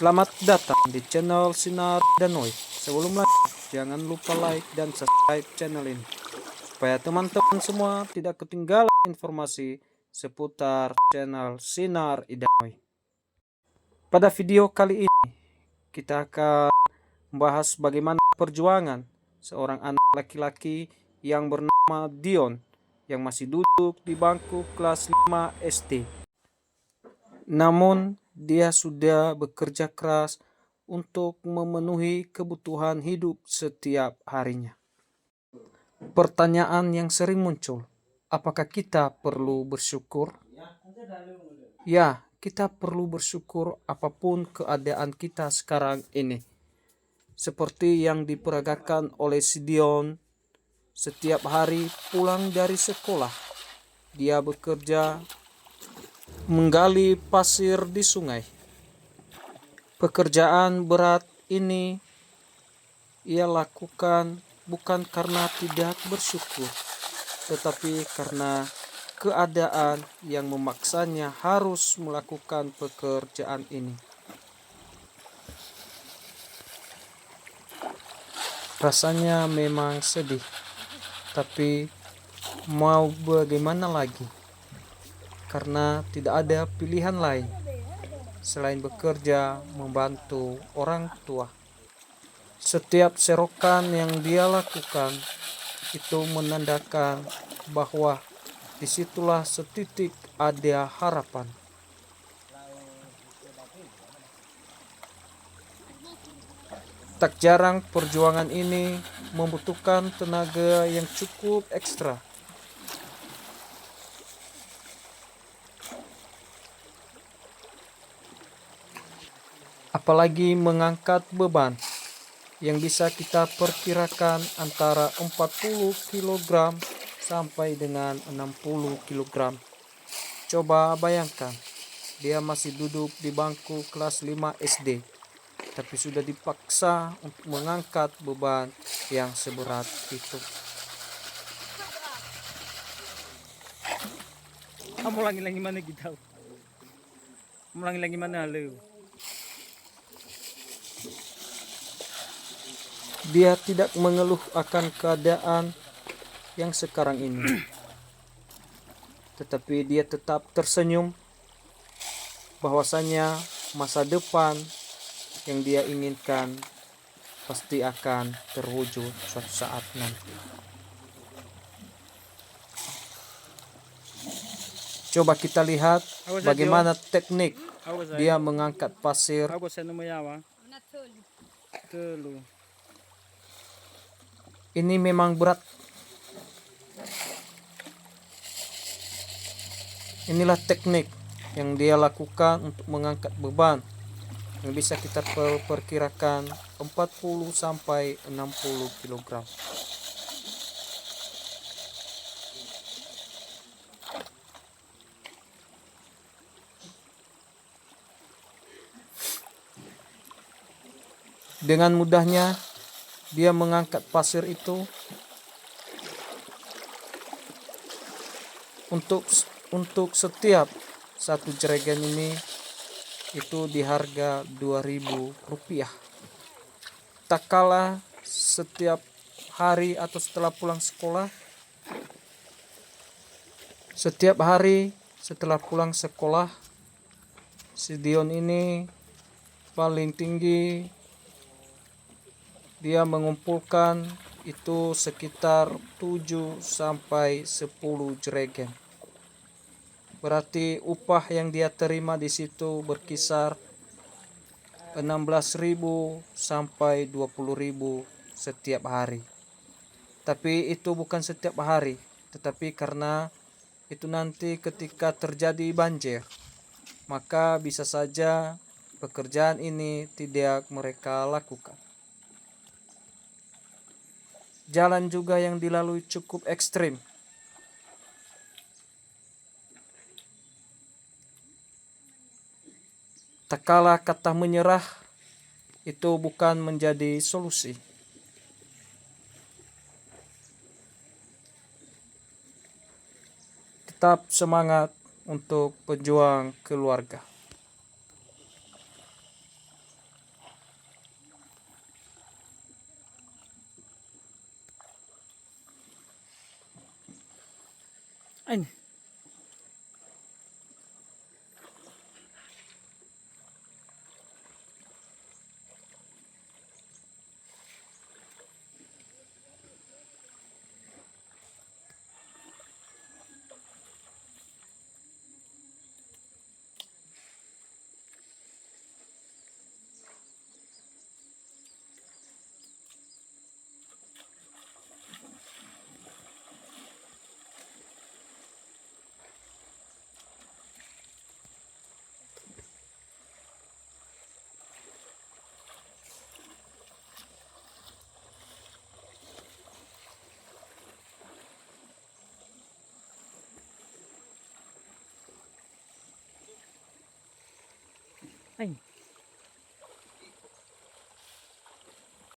Selamat datang di channel Sinar Danoi. Sebelum lanjut, jangan lupa like dan subscribe channel ini supaya teman-teman semua tidak ketinggalan informasi seputar channel Sinar Danoi. Pada video kali ini kita akan membahas bagaimana perjuangan seorang anak laki-laki yang bernama Dion yang masih duduk di bangku kelas 5 SD. Namun dia sudah bekerja keras untuk memenuhi kebutuhan hidup setiap harinya. Pertanyaan yang sering muncul, apakah kita perlu bersyukur? Ya, kita perlu bersyukur apapun keadaan kita sekarang ini. Seperti yang diperagakan oleh si Dion, setiap hari pulang dari sekolah, dia bekerja menggali pasir di sungai. Pekerjaan berat ini ia lakukan bukan karena tidak bersyukur, tetapi karena keadaan yang memaksanya harus melakukan pekerjaan ini. Rasanya memang sedih, tapi mau bagaimana lagi? Karena tidak ada pilihan lain selain bekerja membantu orang tua. Setiap serokan yang dia lakukan itu menandakan bahwa disitulah setitik ada harapan. Tak jarang perjuangan ini membutuhkan tenaga yang cukup ekstra. Apalagi mengangkat beban yang bisa kita perkirakan antara 40 kg sampai dengan 60 kg. Coba bayangkan, dia masih duduk di bangku kelas 5 SD, tapi sudah dipaksa untuk mengangkat beban yang seberat itu. Kamu lagi mana kita? Lagi mana lu? Dia tidak mengeluh akan keadaan yang sekarang ini, tetapi dia tetap tersenyum bahwasanya masa depan yang dia inginkan pasti akan terwujud suatu saat nanti. Coba kita lihat bagaimana teknik dia mengangkat pasir. Ini memang berat. Inilah teknik yang dia lakukan untuk mengangkat beban yang bisa kita perkirakan 40 sampai 60 kg. Dengan mudahnya dia mengangkat pasir itu untuk setiap satu jerigen ini itu di harga Rp2.000. Tak kalah setiap hari atau setelah pulang sekolah, si Dion ini paling tinggi dia mengumpulkan itu sekitar 7 sampai 10 jerigen. Berarti upah yang dia terima di situ berkisar 16.000 sampai 20.000 setiap hari. Tapi itu bukan setiap hari, tetapi karena itu nanti ketika terjadi banjir, maka bisa saja pekerjaan ini tidak mereka lakukan. Jalan juga yang dilalui cukup ekstrim. Tak kala kata menyerah itu bukan menjadi solusi. Tetap semangat untuk pejuang keluarga. Ay. Ay.